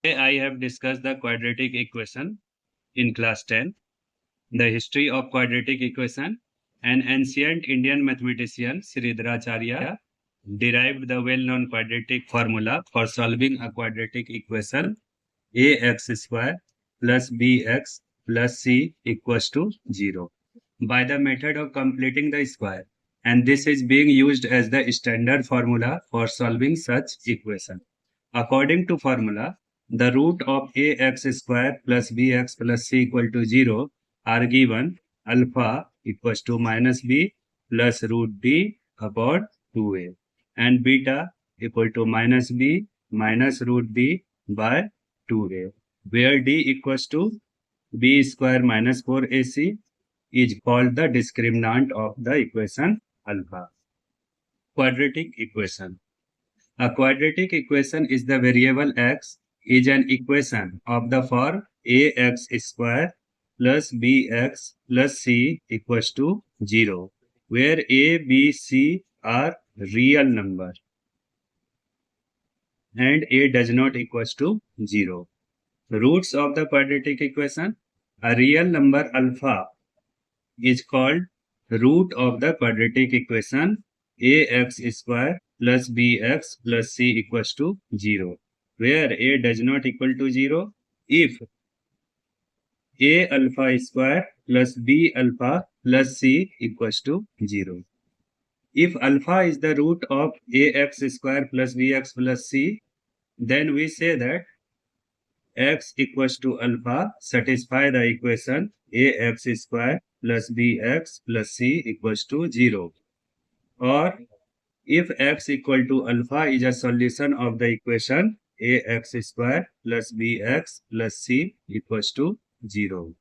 Today I have discussed the quadratic equation in class 10. The history of quadratic equation. An ancient Indian mathematician, Sridharacharya, derived the well-known quadratic formula for solving a quadratic equation ax square plus bx plus c equals to 0 by the method of completing the square, and this is being used as the standard formula for solving such equation. According to formula, the root of ax square plus bx plus c equal to 0 are given alpha equals to minus b plus root d upon 2a and beta equal to minus b minus root d by 2a, where d equals to b square minus 4ac is called the discriminant of the equation alpha. Quadratic equation. A quadratic equation is the variable x is an equation of the form ax square plus bx plus c equals to 0, where a, b, c are real number and a does not equals to 0. Roots of the quadratic equation. A real number alpha is called root of the quadratic equation ax square plus bx plus c equals to 0, where a does not equal to 0 if a alpha square plus b alpha plus c equals to 0. If alpha is the root of ax square plus bx plus c, then we say that x equals to alpha satisfy the equation ax square plus bx plus c equals to 0. Or if x equal to alpha is a solution of the equation ax square plus bx plus c equals to 0.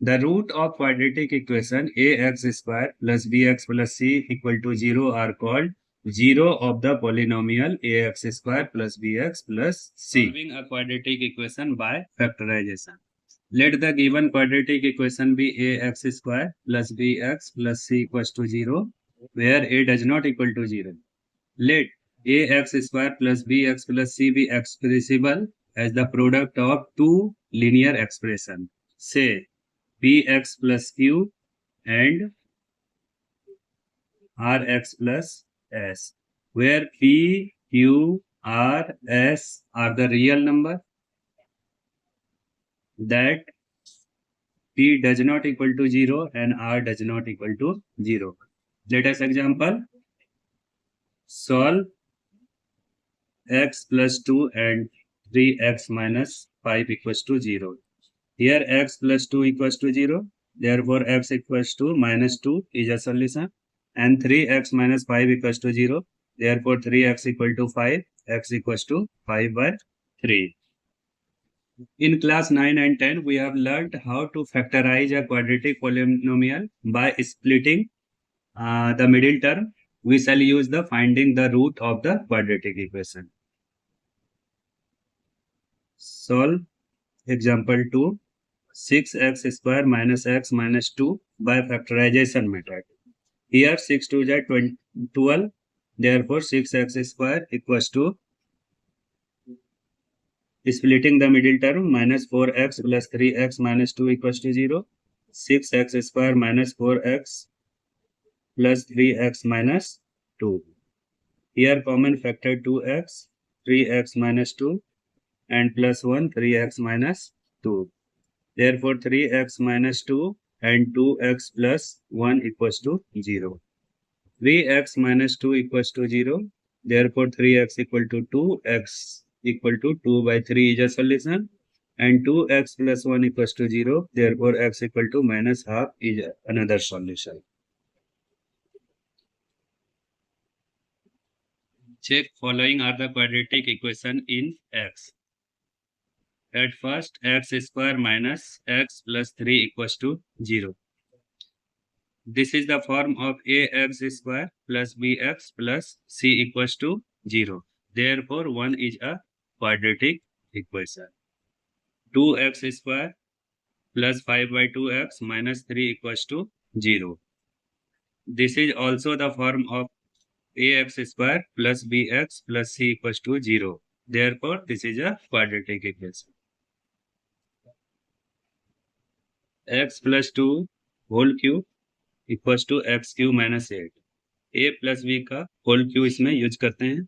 The root of quadratic equation ax square plus bx plus c equal to 0 are called 0 of the polynomial ax square plus bx plus c. Solving a quadratic equation by factorization. Let the given quadratic equation be ax square plus bx plus c equals to 0, where a does not equal to 0. Let ax square plus bx plus c be expressible as the product of two linear expressions, say px plus q and rx plus s, where p, q, r, s are the real number that p does not equal to 0 and r does not equal to 0. Let us example solve x plus 2 and 3x minus 5 equals to 0. Here x plus 2 equals to 0. Therefore x equals to minus 2 is a solution. And 3x minus 5 equals to 0. Therefore 3x equal to 5. X equals to 5 by 3. In class 9 and 10, we have learned how to factorize a quadratic polynomial by splitting the middle term. We shall use the finding the root of the quadratic equation. Solve example 2. 6x square minus x minus 2 by factorization method. Here 6 2 is 12. Therefore 6x square equals to splitting the middle term minus 4x plus 3x minus 2 equals to 0. 6x square minus 4x plus 3x minus 2. Here common factor 2x, 3x minus 2 and plus 1 3x minus 2. Therefore 3x minus 2 and 2x plus 1 equals to 0. 3x minus 2 equals to 0. Therefore 3x equal to 2, x equal to 2 by 3 is a solution. And 2x plus 1 equals to 0. Therefore x equal to minus half is another solution. Check following are the quadratic equation in x. At first, x square minus x plus 3 equals to 0. This is the form of ax square plus bx plus c equals to 0. Therefore, 1 is a quadratic equation. 2x square plus 5 by 2x minus 3 equals to 0. This is also the form of ax square plus bx plus c equals to 0. Therefore, this is a quadratic equation. X plus 2 whole cube equals to x cube minus 8. A plus b का whole Q इसमें use करते हैं.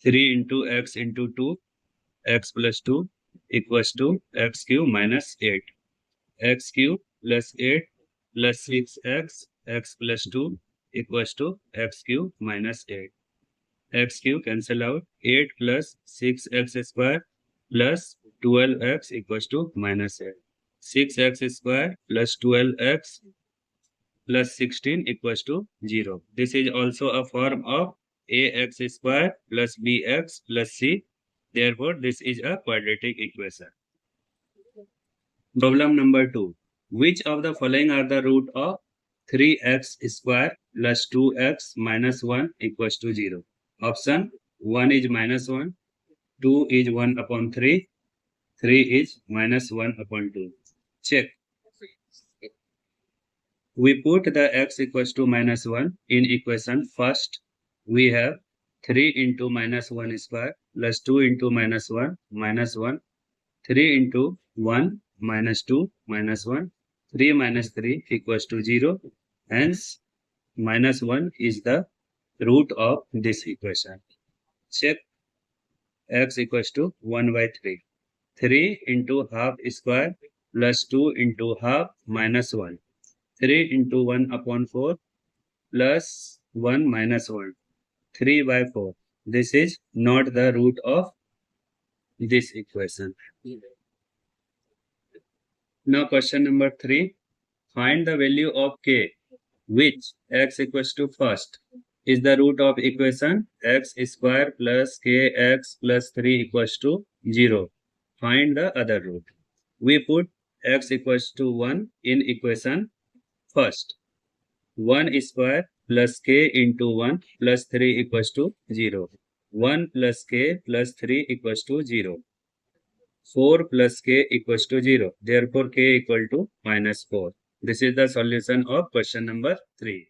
3 into x into 2 x plus 2 equals to x cube minus 8. X cube plus 8 plus 6x x plus 2 equals to x cube minus 8. X cube cancel out. 8 plus 6x square plus 12x equals to minus 8. 6x square plus 12x plus 16 equals to 0. This is also a form of ax square plus bx plus c. Therefore, this is a quadratic equation. Problem number 2. Which of the following are the root of 3x square plus 2x minus 1 equals to 0? Option 1 is minus 1, 2 is 1 upon 3, 3 is minus 1 upon 2. Check. We put the x equals to minus 1 in equation. First, we have 3 into minus 1 square plus 2 into minus 1 minus 1, 3 into 1 minus 2 minus 1, 3 minus 3 equals to 0. Hence, minus 1 is the root of this equation. Check. X equals to 1 by 3. 3 into half square plus 2 into half minus 1. 3 into 1 upon 4 plus 1 minus 1. 3 by 4. This is not the root of this equation. Now question number 3. Find the value of k, which x equals to first is the root of equation x square plus kx plus 3 equals to 0. Find the other root. We put x equals to 1 in equation. First, 1 square plus k into 1 plus 3 equals to 0. 1 plus k plus 3 equals to 0. 4 plus k equals to 0. Therefore, k equal to minus 4. This is the solution of question number 3.